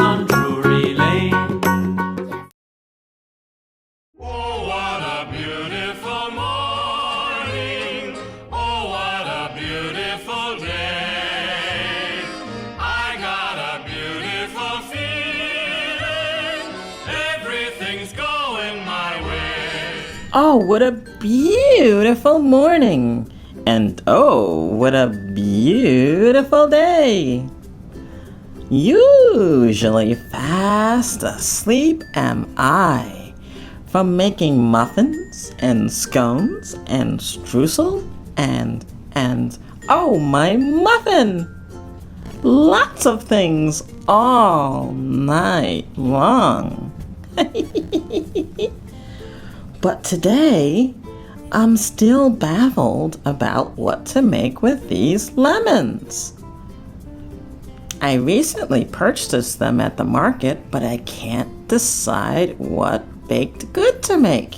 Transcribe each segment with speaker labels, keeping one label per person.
Speaker 1: down Drury Lane.
Speaker 2: Oh, what a beautiful morning. Oh, what a beautiful day. I got a beautiful feeling. Everything's going my way.
Speaker 3: Oh, what a beautiful morning! And oh, what a beautiful day! Usually fast asleep am I, from making muffins and scones and streusel and oh, my muffin! Lots of things all night long. But today, I'm still baffled about what to make with these lemons. I recently purchased them at the market, but I can't decide what baked good to make.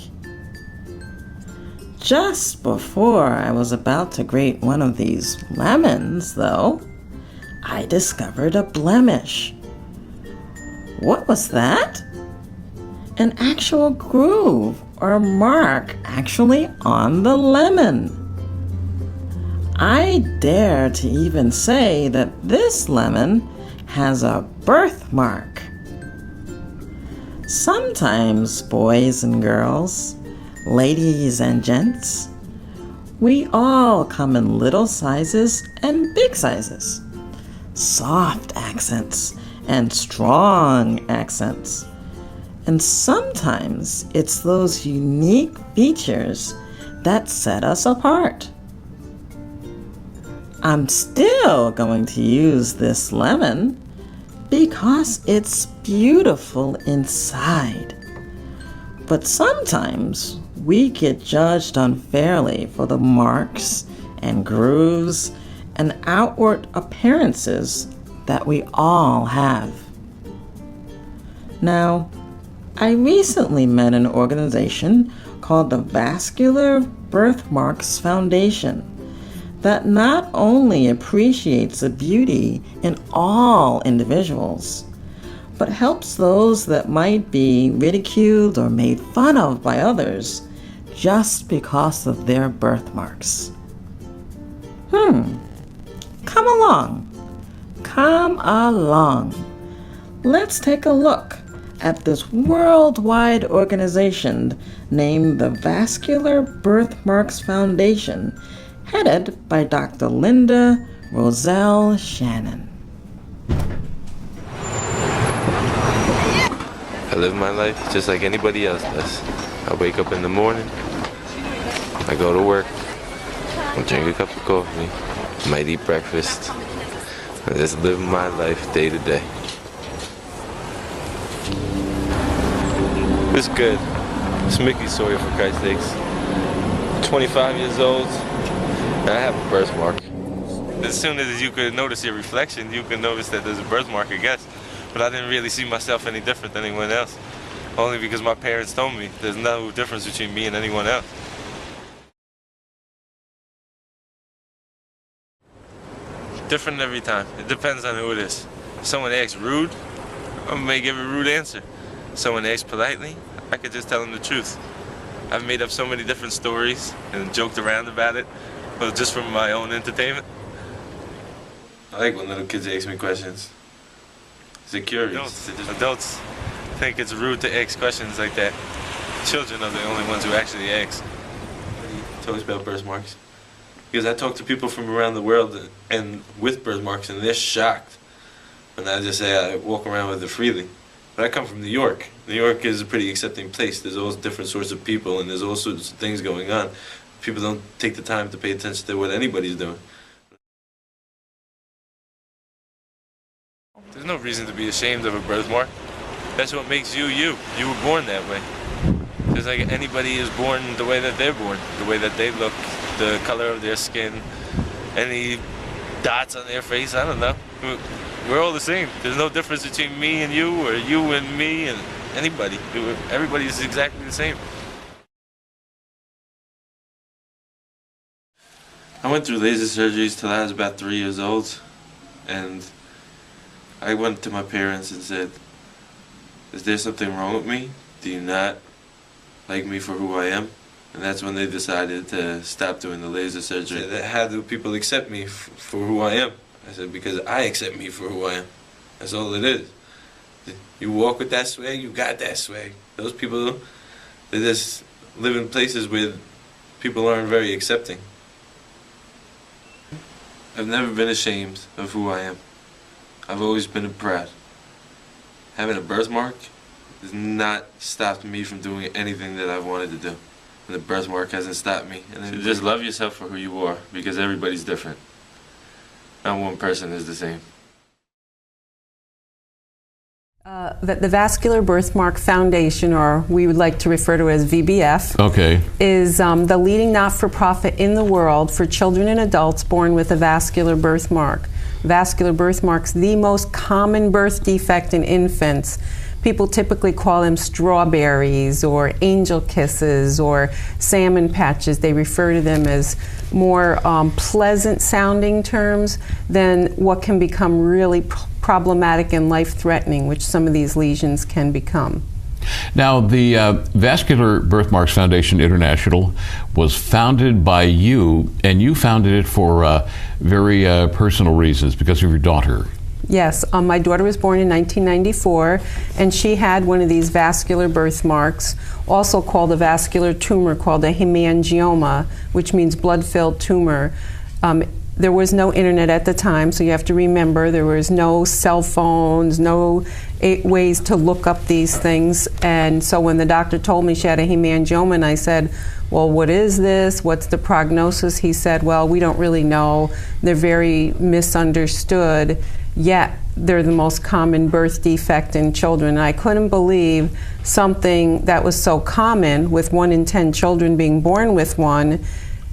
Speaker 3: Just before I was about to grate one of these lemons, though, I discovered a blemish. What was that? An actual groove or mark actually on the lemon. I dare to even say that this lemon has a birthmark. Sometimes, boys and girls, ladies and gents, we all come in little sizes and big sizes, soft accents and strong accents. And sometimes it's those unique features that set us apart. I'm still going to use this lemon because it's beautiful inside. But sometimes we get judged unfairly for the marks and grooves and outward appearances that we all have. Now, I recently met an organization called the Vascular Birthmarks Foundation that not only appreciates the beauty in all individuals, but helps those that might be ridiculed or made fun of by others just because of their birthmarks. Come along. Come along. Let's take a look at this worldwide organization named the Vascular Birthmarks Foundation, headed by Dr. Linda Roselle Shannon.
Speaker 4: I live my life just like anybody else does. I wake up in the morning, I go to work, I drink a cup of coffee, I might eat breakfast, I just live my life day to day. It's good. It's Mickey Sawyer, for Christ's sakes. 25 years old, and I have a birthmark. As soon as you could notice your reflection, you can notice that there's a birthmark, I guess. But I didn't really see myself any different than anyone else. Only because my parents told me there's no difference between me and anyone else. Different every time. It depends on who it is. If someone asks rude, I may give a rude answer. If someone asks politely, I could just tell them the truth. I've made up so many different stories and joked around about it, but just for my own entertainment. I like when little kids ask me questions. They're curious. Adults think it's rude to ask questions like that. Children are the only ones who actually ask. Talks about birthmarks. Because I talk to people from around the world and with birthmarks, and they're shocked when I just say I walk around with it freely. But I come from New York. New York is a pretty accepting place. There's all different sorts of people, and there's all sorts of things going on. People don't take the time to pay attention to what anybody's doing. There's no reason to be ashamed of a birthmark. That's what makes you you. You were born that way. Just like anybody is born the way that they're born, the way that they look, the color of their skin, any dots on their face, I don't know. We're all the same. There's no difference between me and you, or you and me, and anybody. Everybody is exactly the same. I went through laser surgeries till I was about 3 years old, and I went to my parents and said, is there something wrong with me? Do you not like me for who I am? And that's when they decided to stop doing the laser surgery. How do people accept me for who I am? I said, because I accept me for who I am. That's all it is. You walk with that swag, you got that swag. Those people, they just live in places where people aren't very accepting. I've never been ashamed of who I am. I've always been proud. Having a birthmark has not stopped me from doing anything that I've wanted to do. And the birthmark hasn't stopped me. And so just love yourself for who you are, because everybody's different. Not one person is the same.
Speaker 5: The Vascular Birthmark Foundation, or we would like to refer to as VBF,
Speaker 6: okay,
Speaker 5: is the leading not-for-profit in the world for children and adults born with a vascular birthmark. Vascular birthmark's the most common birth defect in infants. People typically call them strawberries or angel kisses or salmon patches. They refer to them as more pleasant sounding terms than what can become really problematic and life-threatening, which some of these lesions can become.
Speaker 6: Now, the Vascular Birthmarks Foundation International was founded by you, and you founded it for very personal reasons, because of your daughter.
Speaker 5: Yes, my daughter was born in 1994, and she had one of these vascular birthmarks, also called a vascular tumor called a hemangioma, which means blood-filled tumor. There was no internet at the time, so you have to remember there was no cell phones, no ways to look up these things. And so when the doctor told me she had a hemangioma, and I said, well, what is this? What's the prognosis? He said, well, we don't really know. They're very misunderstood, yet they're the most common birth defect in children. And I couldn't believe something that was so common, with 1 in 10 children being born with one,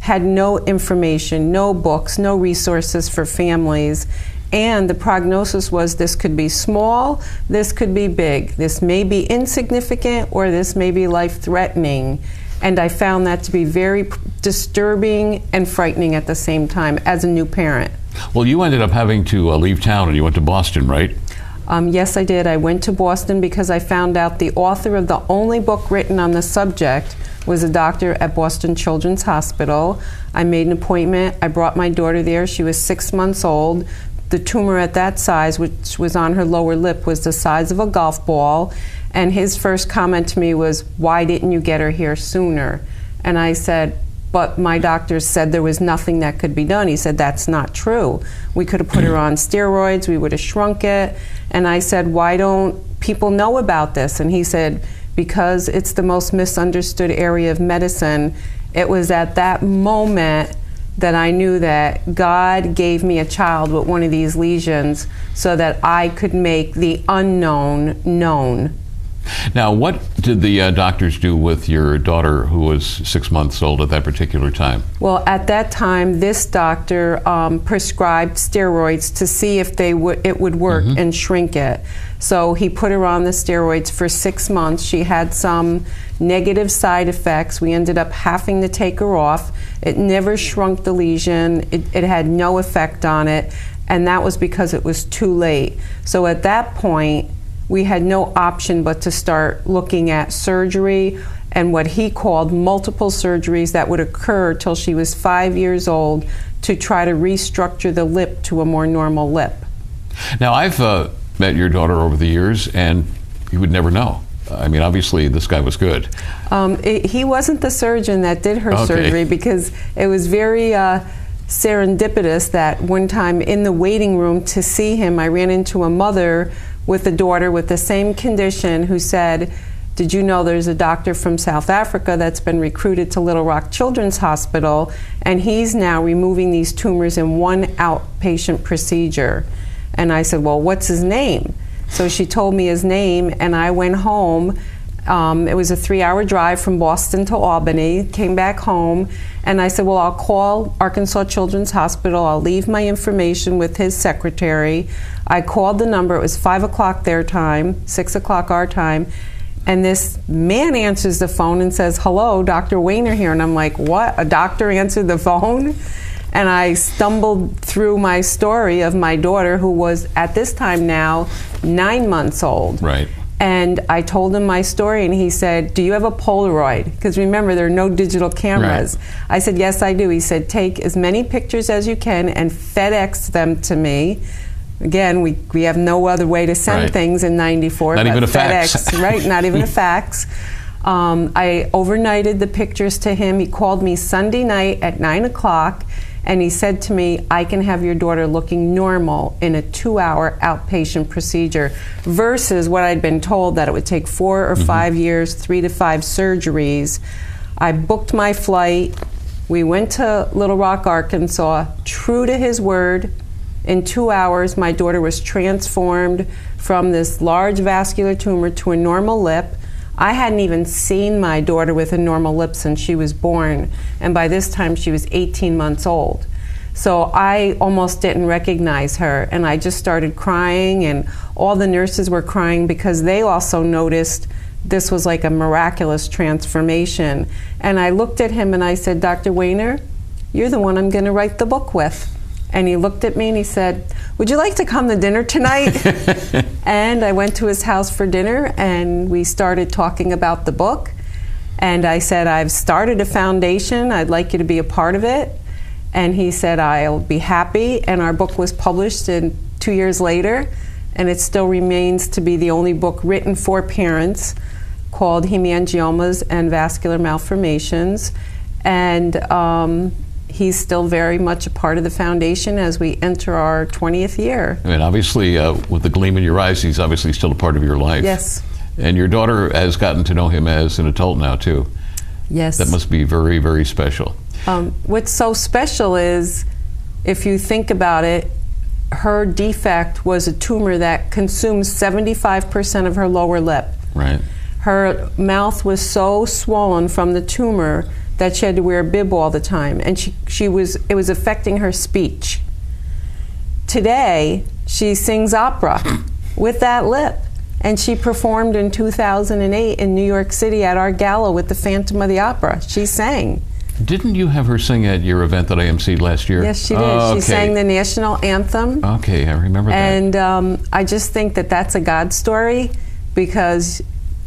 Speaker 5: had no information, no books, no resources for families. And the prognosis was this could be small, this could be big, this may be insignificant, or this may be life-threatening. And I found that to be very disturbing and frightening at the same time as a new parent.
Speaker 6: Well, you ended up having to leave town, and you went to Boston, right?
Speaker 5: Yes, I did. I went to Boston because I found out the author of the only book written on the subject was a doctor at Boston Children's Hospital. I made an appointment. I brought my daughter there. She was 6 months old. The tumor at that size, which was on her lower lip, was the size of a golf ball. And his first comment to me was, why didn't you get her here sooner? And I said, but my doctor said there was nothing that could be done. He said, that's not true. We could have put her on steroids, we would have shrunk it. And I said, why don't people know about this? And he said, because it's the most misunderstood area of medicine. It was at that moment that I knew that God gave me a child with one of these lesions so that I could make the unknown known.
Speaker 6: Now, what did the doctors do with your daughter, who was 6 months old at that particular time?
Speaker 5: Well, at that time, this doctor prescribed steroids to see if it would work and shrink it. So he put her on the steroids for 6 months. She had some negative side effects. We ended up having to take her off. It never shrunk the lesion. It had no effect on it, and that was because it was too late. So at that point, we had no option but to start looking at surgery and what he called multiple surgeries that would occur till she was 5 years old to try to restructure the lip to a more normal lip.
Speaker 6: Now, I've met your daughter over the years, and you would never know. I mean, obviously, this guy was good.
Speaker 5: He wasn't the surgeon that did her surgery, because it was very serendipitous that one time in the waiting room to see him, I ran into a mother with a daughter with the same condition who said, did you know there's a doctor from South Africa that's been recruited to Little Rock Children's Hospital, and he's now removing these tumors in one outpatient procedure? And I said, well, what's his name? So she told me his name, and I went home. It was a 3-hour drive from Boston to Albany, came back home, and I said, well, I'll call Arkansas Children's Hospital. I'll leave my information with his secretary. I called the number. It was 5 o'clock their time, 6 o'clock our time, and this man answers the phone and says, hello, Dr. Weiner here. And I'm like, what? A doctor answered the phone? And I stumbled through my story of my daughter, who was at this time now 9 months old.
Speaker 6: Right.
Speaker 5: And I told him my story, and he said, "Do you have a Polaroid?" Because remember, there are no digital cameras.
Speaker 6: Right.
Speaker 5: I said, "Yes, I do." He said, "Take as many pictures as you can and FedEx them to me." Again, we have no other way to send
Speaker 6: Right.
Speaker 5: things in '94.
Speaker 6: Not
Speaker 5: but
Speaker 6: even a
Speaker 5: FedEx,
Speaker 6: fax.
Speaker 5: right? Not even a fax. I overnighted the pictures to him. He called me Sunday night at 9 o'clock, and he said to me, "I can have your daughter looking normal in a 2-hour outpatient procedure," versus what I'd been told that it would take 4 or 5 years, 3 to 5 surgeries. I booked my flight. We went to Little Rock, Arkansas. True to his word, in 2 hours, my daughter was transformed from this large vascular tumor to a normal lip. I hadn't even seen my daughter with a normal lip since she was born, and by this time she was 18 months old. So I almost didn't recognize her, and I just started crying, and all the nurses were crying because they also noticed this was like a miraculous transformation. And I looked at him and I said, "Dr. Wayner, you're the one I'm going to write the book with." And he looked at me and he said, "Would you like to come to dinner tonight?" And I went to his house for dinner, and we started talking about the book. And I said, "I've started a foundation. I'd like you to be a part of it." And he said, "I'll be happy." And our book was published 2 years later, and it still remains to be the only book written for parents, called Hemangiomas and Vascular Malformations. And he's still very much a part of the foundation as we enter our 20th year.
Speaker 6: I mean, obviously, with the gleam in your eyes, he's obviously still a part of your life.
Speaker 5: Yes.
Speaker 6: And your daughter has gotten to know him as an adult now, too.
Speaker 5: Yes.
Speaker 6: That must be very, very special.
Speaker 5: What's so special is, if you think about it, her defect was a tumor that consumes 75% of her lower lip.
Speaker 6: Right.
Speaker 5: Her mouth was so swollen from the tumor that she had to wear a bib all the time, and it was affecting her speech. Today, she sings opera with that lip, and she performed in 2008 in New York City at our gala with the Phantom of the Opera. She sang.
Speaker 6: Didn't you have her sing at your event that I emceed last year?
Speaker 5: Yes, she did.
Speaker 6: Oh,
Speaker 5: She
Speaker 6: okay.
Speaker 5: sang the national anthem.
Speaker 6: Okay, I remember that.
Speaker 5: And I just think that that's a God story, because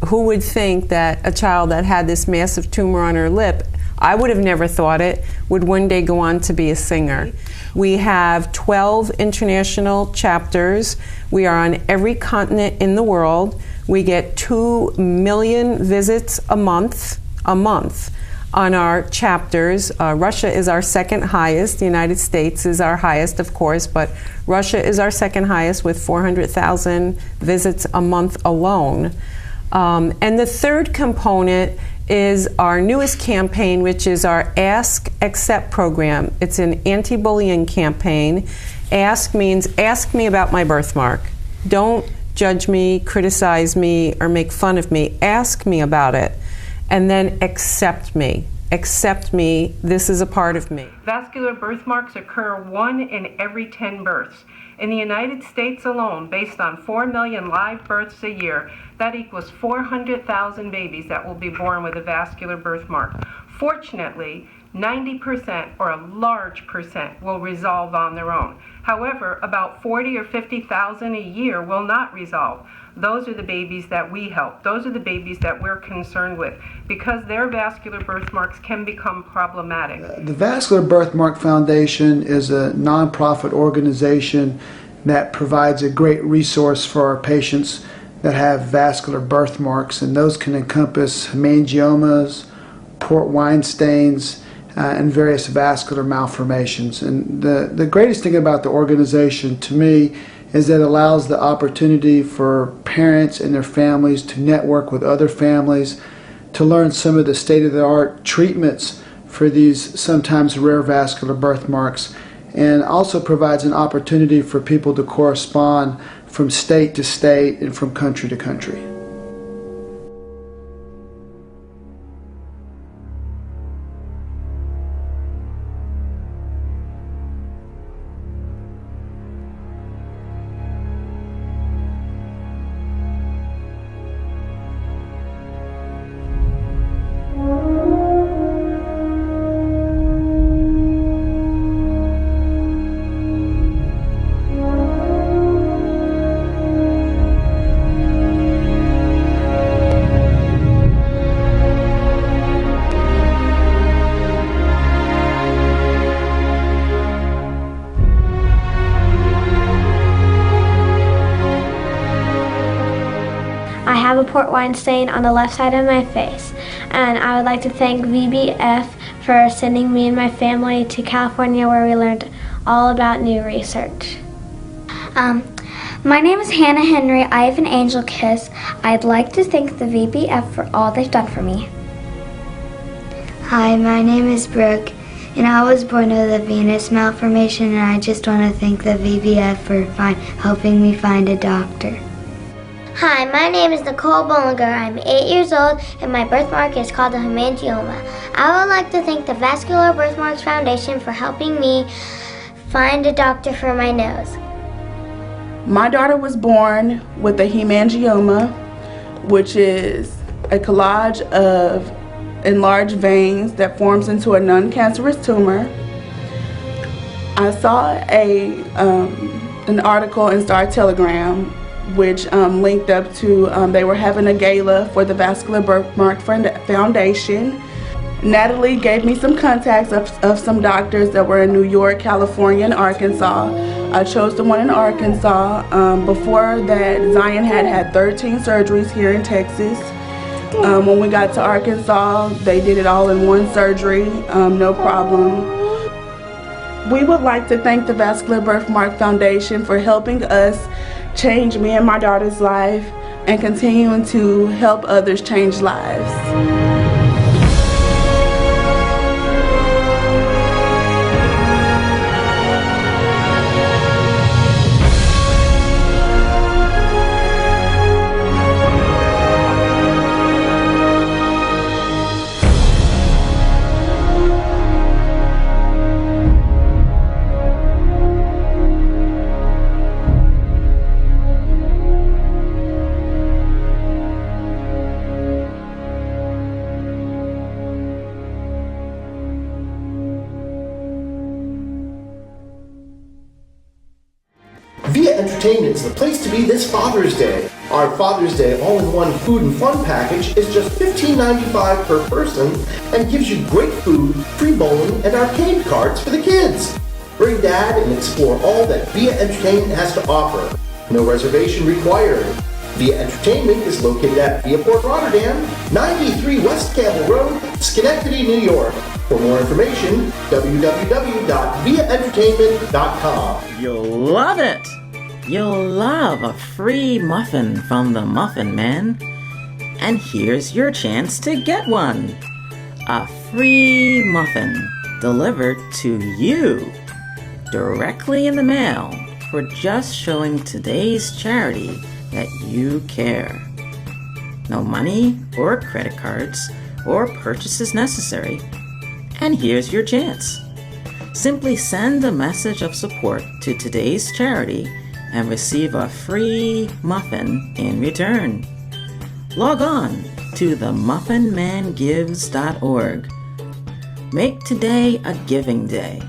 Speaker 5: who would think that a child that had this massive tumor on her lip, I would have never thought it, would one day go on to be a singer. We have 12 international chapters. We are on every continent in the world. We get 2 million visits a month on our chapters. Russia is our second highest. The United States is our highest, of course, but Russia is our second highest with 400,000 visits a month alone. And the third component is our newest campaign, which is our Ask, Accept program. It's an anti-bullying campaign. Ask means ask me about my birthmark. Don't judge me, criticize me, or make fun of me. Ask me about it. And then accept me. Accept me. This is a part of me. Vascular birthmarks occur 1 in every 10 births. In the United States alone, based on 4 million live births a year, that equals 400,000 babies that will be born with a vascular birthmark. Fortunately, 90% or a large percent will resolve on their own. However, about 40 or 50,000 a year will not resolve. Those are the babies that we help. Those are the babies that we're concerned with, because their vascular birthmarks can become problematic.
Speaker 7: The Vascular Birthmark Foundation is a nonprofit organization that provides a great resource for our patients that have vascular birthmarks, and those can encompass hemangiomas, port wine stains, and various vascular malformations. And the greatest thing about the organization to me is that it allows the opportunity for parents and their families to network with other families, to learn some of the state-of-the-art treatments for these sometimes rare vascular birthmarks, and also provides an opportunity for people to correspond from state to state and from country to country.
Speaker 8: I have a port wine stain on the left side of my face, and I would like to thank VBF for sending me and my family to California, where we learned all about new research.
Speaker 9: My name is Hannah Henry. I have an angel kiss. I'd like to thank the VBF for all they've done for me.
Speaker 10: Hi, my name is Brooke, and I was born with a venous malformation, and I just want to thank the VBF for helping me find a doctor.
Speaker 11: Hi, my name is Nicole Bollinger. I'm 8 years old, and my birthmark is called a hemangioma. I would like to thank the Vascular Birthmarks Foundation for helping me find a doctor for my nose.
Speaker 12: My daughter was born with a hemangioma, which is a collage of enlarged veins that forms into a non-cancerous tumor. I saw an article in Star Telegram which linked up to they were having a gala for the Vascular Birthmark Foundation. Natalie gave me some contacts of some doctors that were in New York, California, and Arkansas. I chose the one in Arkansas. Before that, Zion had 13 surgeries here in Texas. When we got to Arkansas, they did it all in one surgery, no problem. We would like to thank the Vascular Birthmark Foundation for helping us change me and my daughter's life and continuing to help others change lives.
Speaker 13: VIA Entertainment is the place to be this Father's Day. Our Father's Day all-in-one food and fun package is just $15.95 per person and gives you great food, free bowling, and arcade cards for the kids. Bring Dad and explore all that VIA Entertainment has to offer. No reservation required. VIA Entertainment is located at Viaport Rotterdam, 93 West Campbell Road, Schenectady, New York. For more information, www.viaentertainment.com.
Speaker 3: You'll love it! You'll love a free muffin from the Muffin Man. And here's your chance to get one. A free muffin delivered to you directly in the mail for just showing today's charity that you care. No money or credit cards or purchases necessary. And here's your chance. Simply send a message of support to today's charity and receive a free muffin in return. Log on to themuffinmangives.org. Make today a giving day.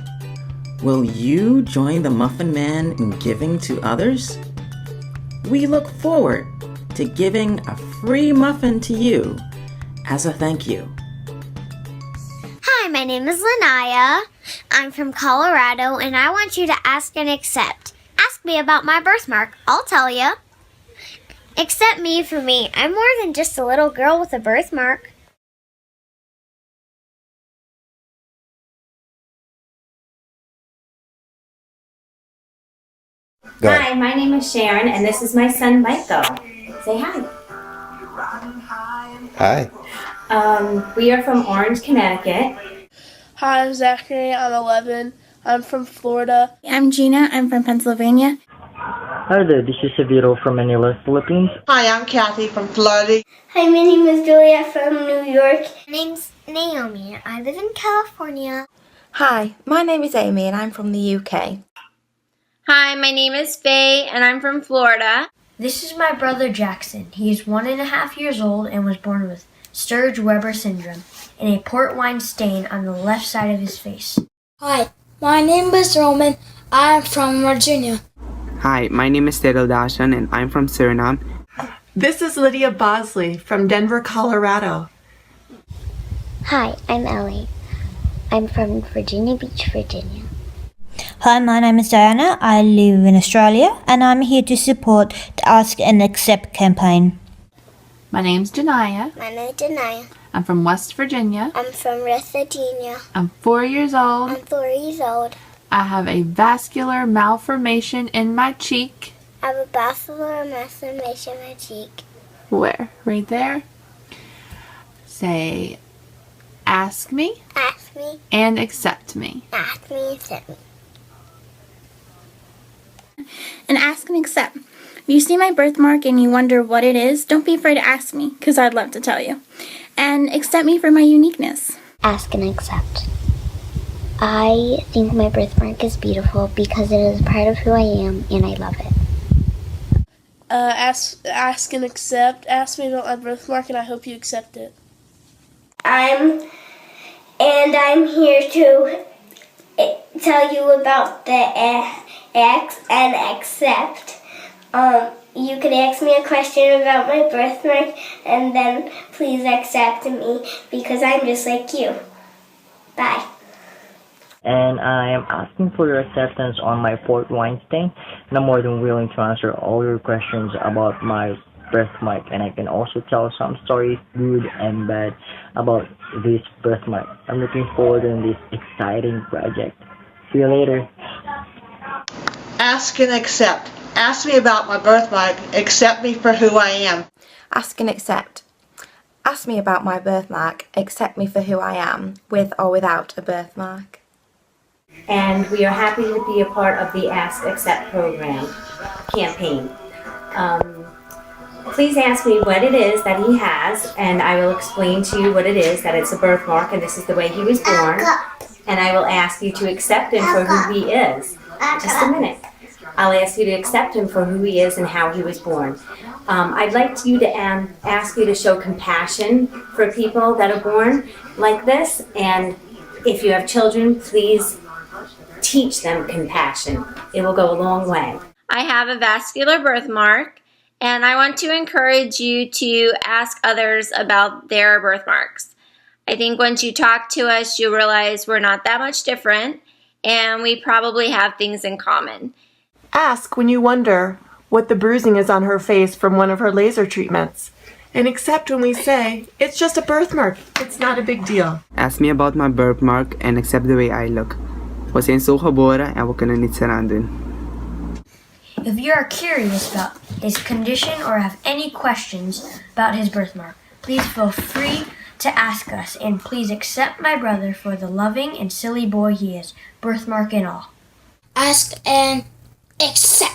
Speaker 3: Will you join the Muffin Man in giving to others? We look forward to giving a free muffin to you as a thank you.
Speaker 11: Hi, my name is Lanaya. I'm from Colorado, and I want you to ask and accept. Ask me about my birthmark. I'll tell you. Accept me for me. I'm more than just a little girl with a birthmark.
Speaker 14: Hi, my name is Sharon, and this is my son, Michael. Say hi.
Speaker 13: Hi.
Speaker 14: We are from Orange, Connecticut.
Speaker 15: Hi, I'm Zachary. I'm 11. I'm from Florida.
Speaker 16: I'm Gina. I'm from Pennsylvania.
Speaker 17: Hi there, this is Severo from Manila, Philippines.
Speaker 18: Hi, I'm Kathy from Florida.
Speaker 19: Hi, my name is Julia from New York.
Speaker 11: My name's Naomi. I live in California.
Speaker 20: Hi, my name is Amy, and I'm from the UK.
Speaker 21: Hi, my name is Faye, and I'm from Florida.
Speaker 22: This is my brother Jackson. He is 1.5 years old and was born with Sturge-Weber syndrome and a port wine stain on the left side of his face.
Speaker 23: Hi, my name is Roman. I am from Virginia.
Speaker 24: Hi, my name is Daryl Dawson, and I'm from Suriname.
Speaker 25: This is Lydia Bosley from Denver, Colorado.
Speaker 26: Hi, I'm Ellie. I'm from Virginia Beach, Virginia.
Speaker 27: Hi, my name is Diana. I live in Australia, and I'm here to support the Ask and Accept campaign.
Speaker 1: My name's Janaya.
Speaker 19: My name's Janaya.
Speaker 1: I'm from West Virginia.
Speaker 19: I'm from West Virginia.
Speaker 1: I'm 4 years old.
Speaker 19: I'm 4 years old.
Speaker 1: I have a vascular malformation in my cheek.
Speaker 19: I have a vascular malformation in my cheek.
Speaker 1: Where? Right there? Say, ask me.
Speaker 19: Ask me.
Speaker 1: And accept me.
Speaker 19: Ask me and accept me.
Speaker 16: And ask and accept. If you see my birthmark and you wonder what it is, don't be afraid to ask me, because I'd love to tell you. And accept me for my uniqueness.
Speaker 26: Ask and accept. I think my birthmark is beautiful because it is part of who I am and I love it.
Speaker 15: Ask and accept. Ask me about my birthmark and I hope you accept it.
Speaker 19: I'm here to tell you about the ask and accept. You could ask me a question about my birthmark and then please accept me because I'm just like you. Bye.
Speaker 17: And I am asking for your acceptance on my port wine stain, and I'm more than willing to answer all your questions about my birthmark, and I can also tell some stories, good and bad, about this birthmark. I'm looking forward to this exciting project. See you later.
Speaker 18: Ask and accept. Ask me about my birthmark. Accept me for who I am.
Speaker 20: Ask and accept. Ask me about my birthmark. Accept me for who I am, with or without a birthmark.
Speaker 14: And we are happy to be a part of the Ask Accept program campaign. Please ask me what it is that he has, and I will explain to you what it is, that it's a birthmark and this is the way he was born. And I will ask you to accept him for who he is. Just a minute. I'll ask you to accept him for who he is and how he was born. I'd like you to ask you to show compassion for people that are born like this, and if you have children, please teach them compassion. It will go a long way.
Speaker 21: I have a vascular birthmark, and I want to encourage you to ask others about their birthmarks. I think once you talk to us, you'll realize we're not that much different, and we probably have things in common.
Speaker 25: Ask when you wonder what the bruising is on her face from one of her laser treatments. And accept when we say, it's just a birthmark. It's not a big deal.
Speaker 24: Ask me about my birthmark and accept the way I look. Você sou kabora and wag ka na nitsarandin.
Speaker 22: If you are curious about his condition or have any questions about his birthmark, please feel free to ask us, and please accept my brother for the loving and silly boy he is, birthmark and all.
Speaker 23: Ask and accept.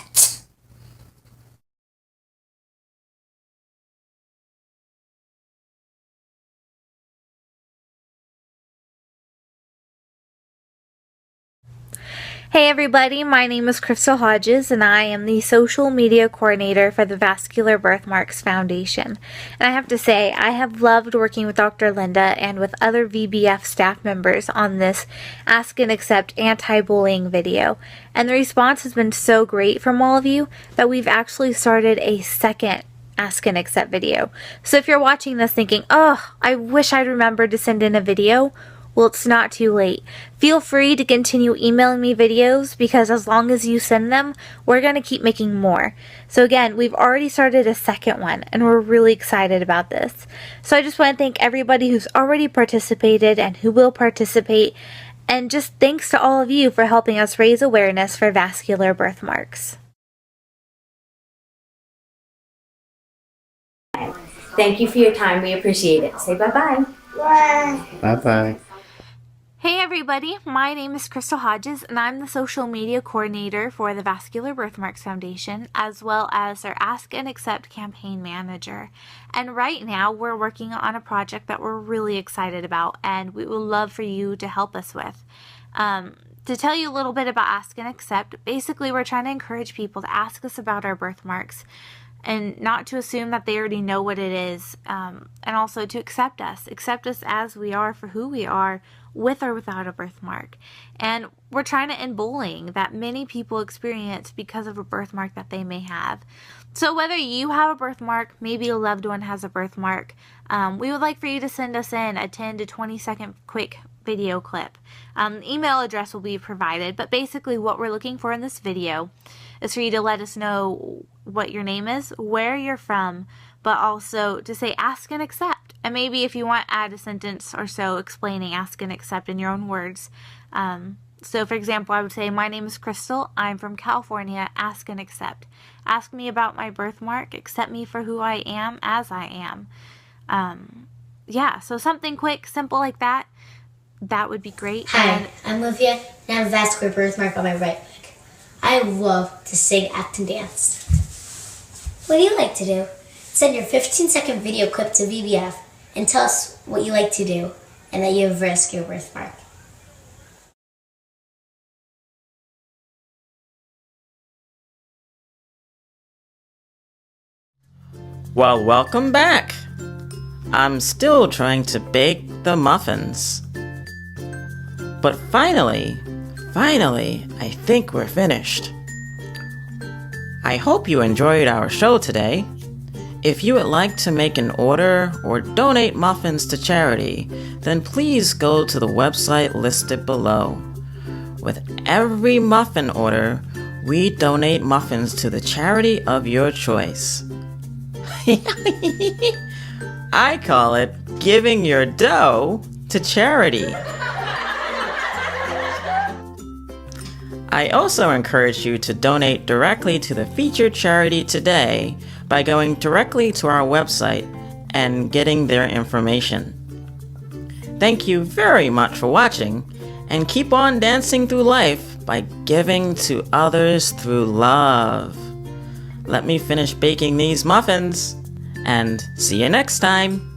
Speaker 2: Hey everybody, my name is Crystal Hodges and I am the social media coordinator for the Vascular Birthmarks Foundation. And I have to say, I have loved working with Dr. Linda and with other VBF staff members on this Ask and Accept anti-bullying video. And the response has been so great from all of you that we've actually started a second Ask and Accept video. So if you're watching this thinking, oh, I wish I'd remembered to send in a video, well, it's not too late. Feel free to continue emailing me videos because as long as you send them, we're going to keep making more. So again, we've already started a second one and we're really excited about this. So I just want to thank everybody who's already participated and who will participate. And just thanks to all of you for helping us raise awareness for vascular birthmarks.
Speaker 14: Thank you for your time. We appreciate it. Say bye-bye.
Speaker 19: Bye.
Speaker 24: Bye-bye.
Speaker 2: Hey everybody, my name is Crystal Hodges and I'm the social media coordinator for the Vascular Birthmarks Foundation as well as their Ask and Accept campaign manager. And right now we're working on a project that we're really excited about and we would love for you to help us with. To tell you a little bit about Ask and Accept, basically we're trying to encourage people to ask us about our birthmarks and not to assume that they already know what it is, and also to accept us as we are for who we are, with or without a birthmark. And we're trying to end bullying that many people experience because of a birthmark that they may have. So whether you have a birthmark, maybe a loved one has a birthmark, we would like for you to send us in a 10 to 20 second quick video clip. Email address will be provided, but basically what we're looking for in this video is for you to let us know what your name is, where you're from, but also to say ask and accept. And maybe if you want, add a sentence or so explaining ask and accept in your own words. So for example, I would say, my name is Crystal. I'm from California. Ask and accept. Ask me about my birthmark. Accept me for who I am as I am. Yeah, so something quick, simple like that. That would be great.
Speaker 4: Hi, I'm Olivia, and I have a vascular birthmark on my right leg. I love to sing, act, and dance. What do you like to do? Send your 15-second video clip to VBF and tell us what you like to do and that you have a vascular birthmark.
Speaker 3: Well, welcome back. I'm still trying to bake the muffins. But finally, I think we're finished. I hope you enjoyed our show today. If you would like to make an order or donate muffins to charity, then please go to the website listed below. With every muffin order, we donate muffins to the charity of your choice. I call it giving your dough to charity. I also encourage you to donate directly to the featured charity today by going directly to our website and getting their information. Thank you very much for watching, and keep on dancing through life by giving to others through love. Let me finish baking these muffins, and see you next time.